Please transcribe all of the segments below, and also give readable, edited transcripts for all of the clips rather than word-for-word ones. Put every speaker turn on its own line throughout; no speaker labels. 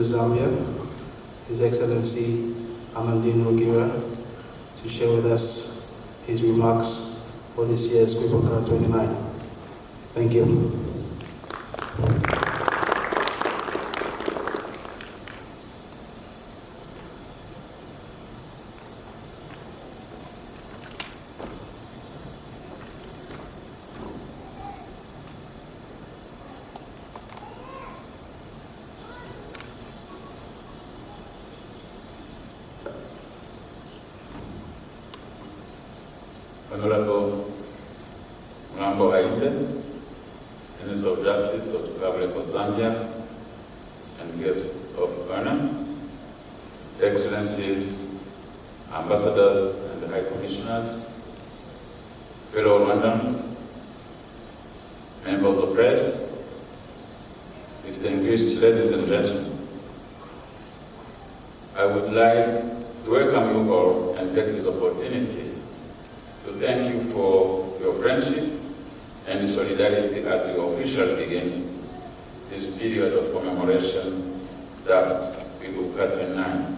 to Zambia, His Excellency Amandin Rugira, to share with us his remarks for this year's Kwibuka 29. Thank you.
Honorable Mambo Ainde, Minister of Justice of the Republic of Zambia, and guests of honor, Excellencies, Ambassadors and High Commissioners, fellow Rwandans, members of the press, distinguished ladies and gentlemen, I would like to welcome you all and take this opportunity to thank you for your friendship and solidarity as we officially begin this period of commemoration dubbed Kwibuka 29.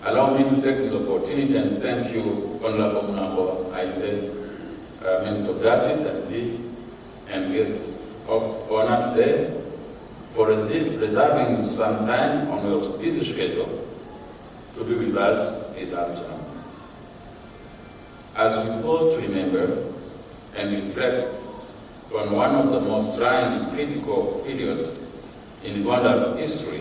Allow me to take this opportunity and thank you, Honorable Mambo Ainde, Minister of Justice and guest of honor today, for reserving some time on your busy schedule to be with us this afternoon. As we pause to remember and reflect on one of the most trying and critical periods in Rwanda's history,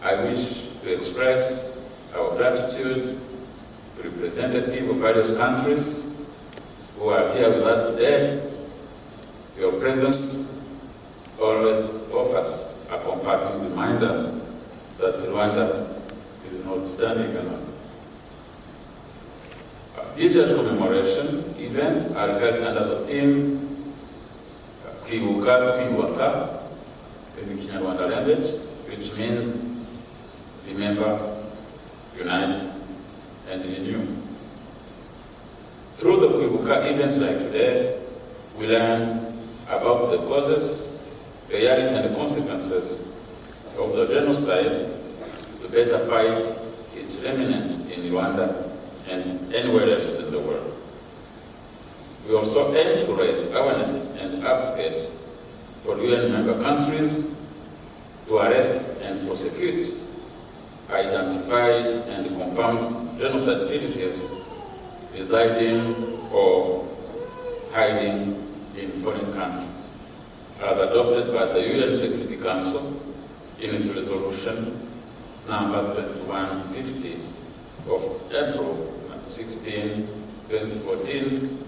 I wish to express our gratitude to representatives of various countries who are here with us today. Your presence always offers a comforting reminder that Rwanda is not standing alone. This year's commemoration events are held under the theme Kwibuka Twiyubaka in the Kinyarwanda language, which means remember, unite, and renew. Through the Kwibuka events like today, we learn about the causes, reality, and the consequences of the genocide to better fight its remnant in Rwanda and anywhere else in the world. We also aim to raise awareness and advocate for UN member countries to arrest and prosecute identified and confirmed genocide fugitives residing or hiding in foreign countries, as adopted by the UN Security Council in its resolution number 2150 of April 16, 2014,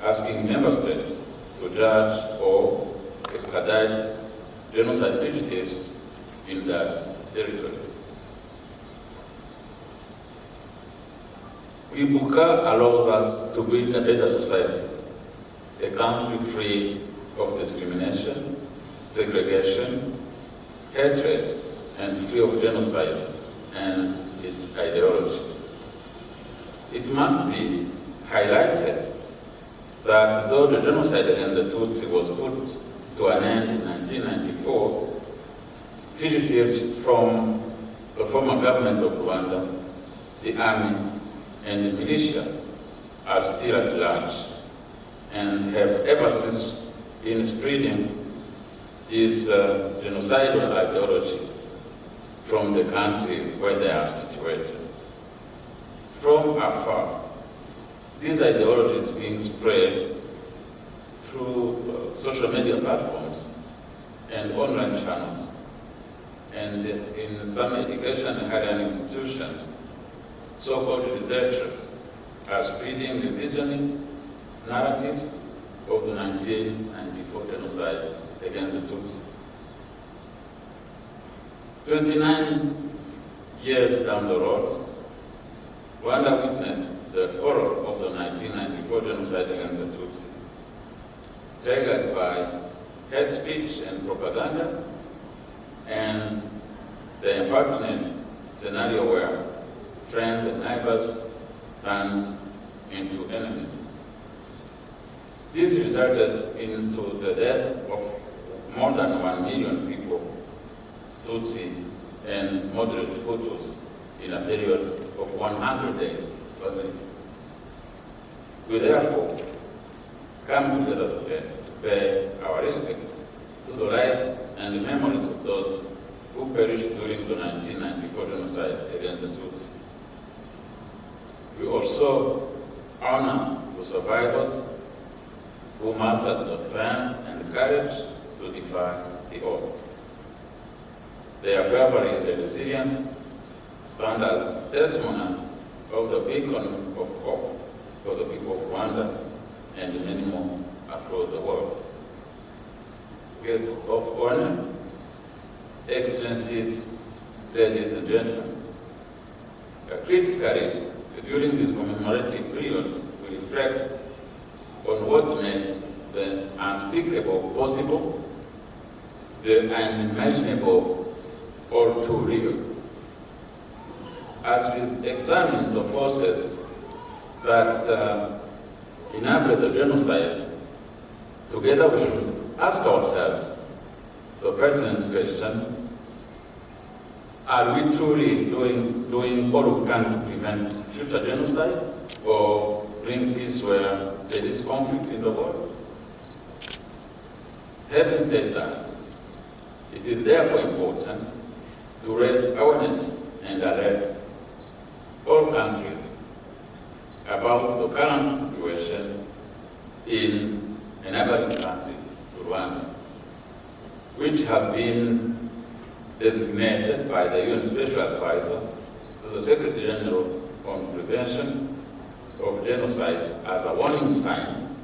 asking member states to judge or extradite genocide fugitives in their territories. Kwibuka allows us to build a better society, a country free of discrimination, segregation, hatred, and free of genocide and its ideology. It must be highlighted that though the genocide against the Tutsi was put to an end in 1994, fugitives from the former government of Rwanda, the army, and the militias are still at large and have ever since been spreading this genocidal ideology from the country where they are situated. From afar, this ideology is being spread through social media platforms and online channels, and in some education and higher institutions, so-called researchers are spreading revisionist narratives of the 1994 genocide against the Tutsi. 29 years down the road, Rwanda witnessed the horror of the 1994 genocide against the Tutsi, triggered by hate speech and propaganda, and the unfortunate scenario where friends and neighbors turned into enemies. This resulted into the death of more than 1 million people Tutsi, and moderate Hutus in a period of 100 days only. We therefore come together today to pay our respect to the lives and the memories of those who perished during the 1994 genocide against the Tutsi. We also honor the survivors who mastered the strength and courage to defy the odds. Their bravery and their resilience stand as testimony of the beacon of hope for the people of Rwanda and many more across the world. Guests of honor, Excellencies, ladies and gentlemen, critically, during this commemorative period, we reflect on what made the unspeakable possible, the unimaginable all too real. As we examine the forces that enabled the genocide, together we should ask ourselves the pertinent question: are we truly doing all we can to prevent future genocide or bring peace where there is conflict in the world? Having said that, it is therefore important to raise awareness and alert all countries about the current situation in a neighboring country to Rwanda, which has been designated by the UN Special Advisor to the Secretary General on Prevention of Genocide as a warning sign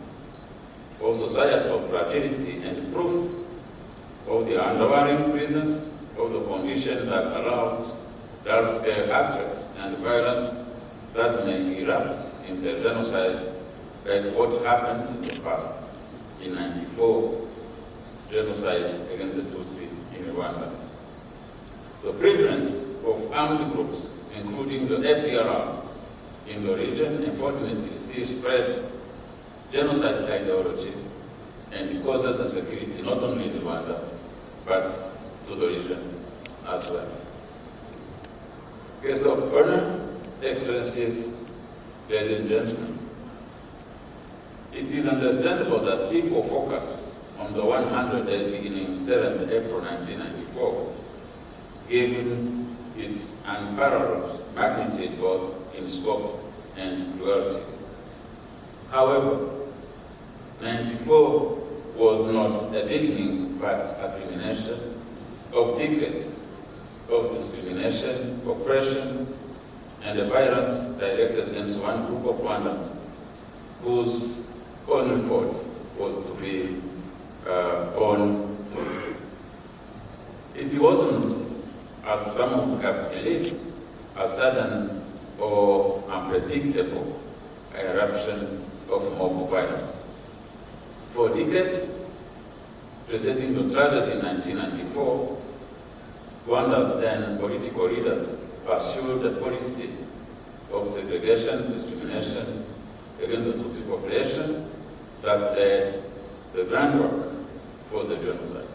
of societal fragility and proof of the underlying presence of the conditions that allowed large-scale hatred and violence that may erupt into genocide, like what happened in the past in '94, genocide against the Tutsi in Rwanda. The prevalence of armed groups, including the FDLR, in the region, unfortunately still spread genocide ideology and causes insecurity not only in Rwanda, but to the region as well. Guests of honor, Excellencies, ladies and gentlemen, it is understandable that people focus on the 100-day beginning 7th April 1994, given its unparalleled magnitude both in scope and cruelty. However, 94 was not a beginning but a culmination of decades of discrimination, oppression, and violence directed against one group of Rwandans whose only fault was to be born Tutsi. It wasn't, as some have believed, a sudden or unpredictable eruption of mob violence. For decades preceding the tragedy in 1994, Rwanda's then political leaders pursued a policy of segregation, discrimination against the Tutsi population that laid the groundwork for the genocide.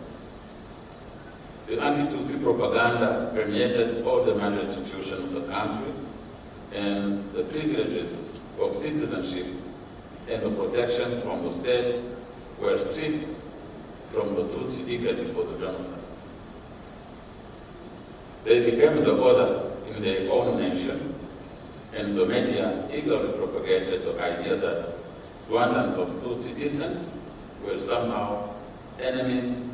The anti-Tutsi propaganda permeated all the major institutions of the country, and the privileges of citizenship and the protection from the state were stripped from the Tutsi decade before the genocide. They became the order in their own nation, and the media eagerly propagated the idea that Rwandans of Tutsi descent were somehow enemies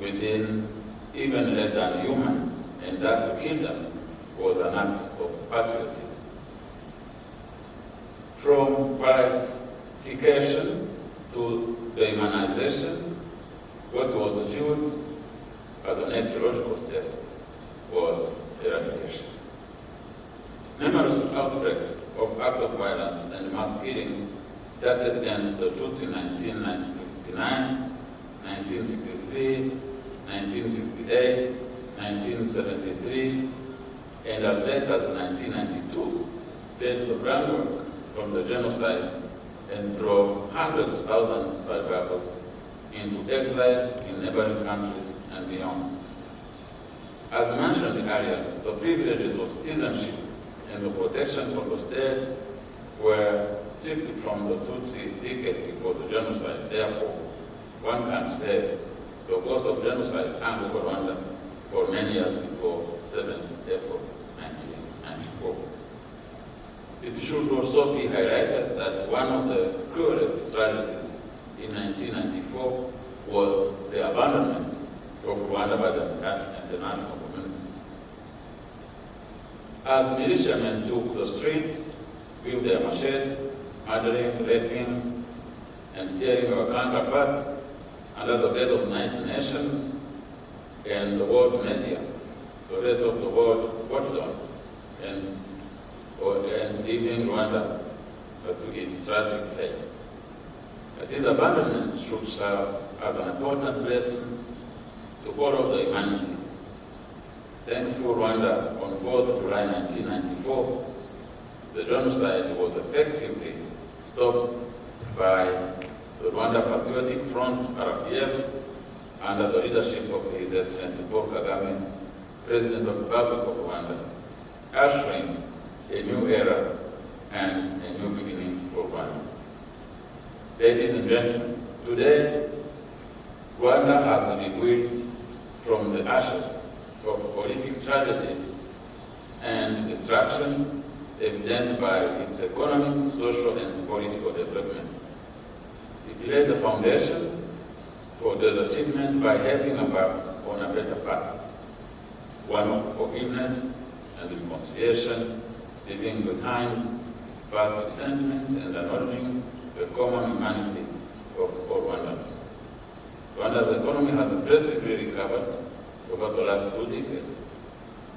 within even less than human, and that to kill them was an act of patriotism. From verification to demonization, what was viewed as the next logical step was eradication. Numerous outbreaks of acts of violence and mass killings dated against the Tutsi in 1959, 1963, 1968, 1973, and as late as 1992, laid the groundwork from the genocide and drove hundreds of thousands of survivors into exile in neighboring countries and beyond. As mentioned earlier, the privileges of citizenship and the protection from the state were stripped from the Tutsi decade before the genocide. Therefore, one can say the ghost of genocide hung over Rwanda for many years before 7th April 1994. It should also be highlighted that one of the cruelest tragedies in 1994 was the abandonment of Rwanda by the international community. As militiamen took the streets with their machetes, murdering, raping, and tearing our counterparts under the bed of 19 nations and the world media, the rest of the world watched on and leaving Rwanda to its tragic fate. This abandonment should serve as an important lesson to all of the humanity. Thankful Rwanda, on 4th July 1994, the genocide was effectively stopped by the Rwanda Patriotic Front, RPF, under the leadership of His Excellency Paul Kagame, President of the Republic of Rwanda, ushering a new era and a new beginning for Rwanda. Ladies and gentlemen, today, Rwanda has rebuilt from the ashes of horrific tragedy and destruction evidenced by its economic, social, and political development. It laid the foundation for this achievement by having embarked on a better path, one of forgiveness and reconciliation, leaving behind past resentment and acknowledging the common humanity of all Rwandans. Rwanda's economy has impressively recovered over the last 2 decades,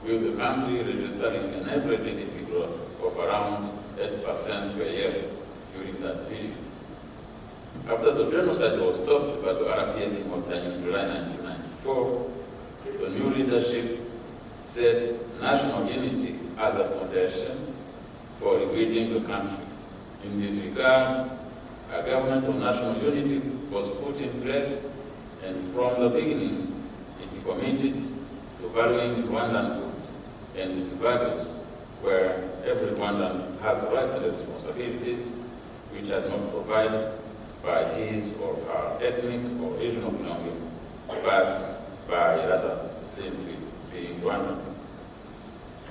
with the country registering an average GDP growth of around 8% per year during that period. After the genocide was stopped by the RPF in Mauritania in July 1994, the new leadership set national unity as a foundation for rebuilding the country. In this regard, a government of national unity was put in place, and from the beginning, it committed to valuing Rwandanhood and its values, where every Rwandan has rights and responsibilities which are not provided by his or her ethnic or regional belonging, but by rather simply being Rwandan.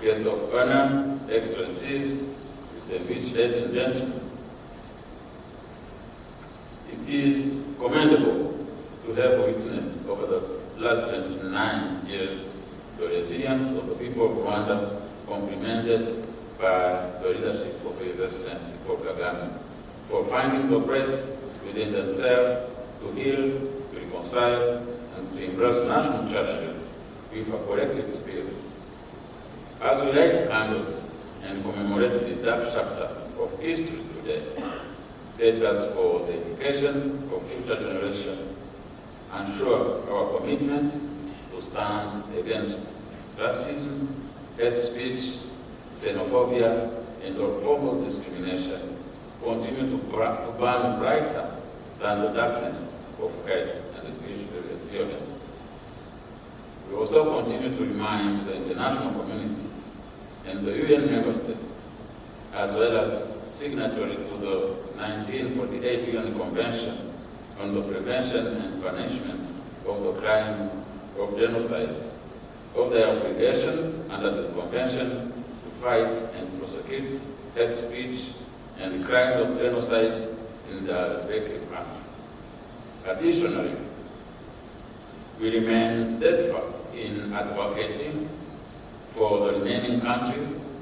Guest of honor, excellencies, distinguished ladies and gentlemen, it is commendable to have witnessed over the last 29 years the resilience of the people of Rwanda, complemented by the leadership of His Excellency Paul Kagame, for finding the grace within themselves to heal, to reconcile, and to embrace national challenges with a collective spirit. As we light candles and commemorate this dark chapter of history today, let us, for the education of future generations, ensure our commitments to stand against racism, hate speech, xenophobia, and all forms of discrimination continue to burn brighter than the darkness of hate and violence. We also continue to remind the international community and the UN member states, as well as signatory to the 1948 UN Convention on the Prevention and Punishment of the Crime of Genocide, of their obligations under this convention to fight and prosecute hate speech and crimes of genocide in their respective countries. Additionally, we remain steadfast in advocating for the remaining countries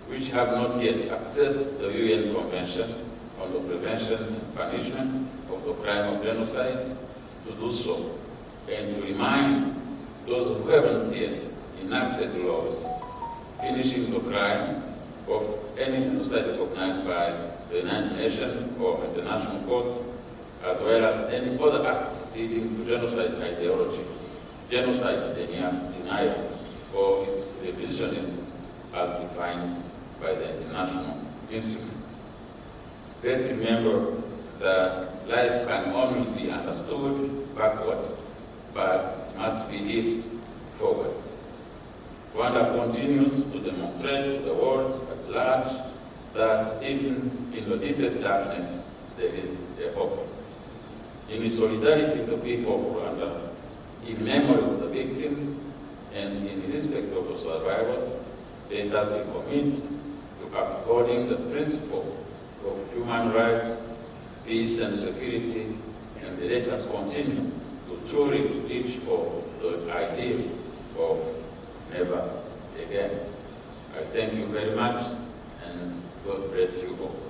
which have not yet accessed the UN Convention on the Prevention and Punishment of the Crime of Genocide to do so, and to remind those who haven't yet enacted laws finishing the crime of any genocide recognized by the United Nations or international courts, as well as any other act leading to genocide ideology, genocide denial, or its revisionism as defined by the international instrument. Let's remember that life can only be understood backwards, but it must be lived forward. Rwanda continues to demonstrate to the world at large that even in the deepest darkness, there is a hope. In solidarity with the people of Rwanda, in memory of the victims, and in respect of the survivors, let us commit to upholding the principle of human rights, peace and security, and let us continue to truly reach for the ideal of never again. I thank you very much, and God bless you all.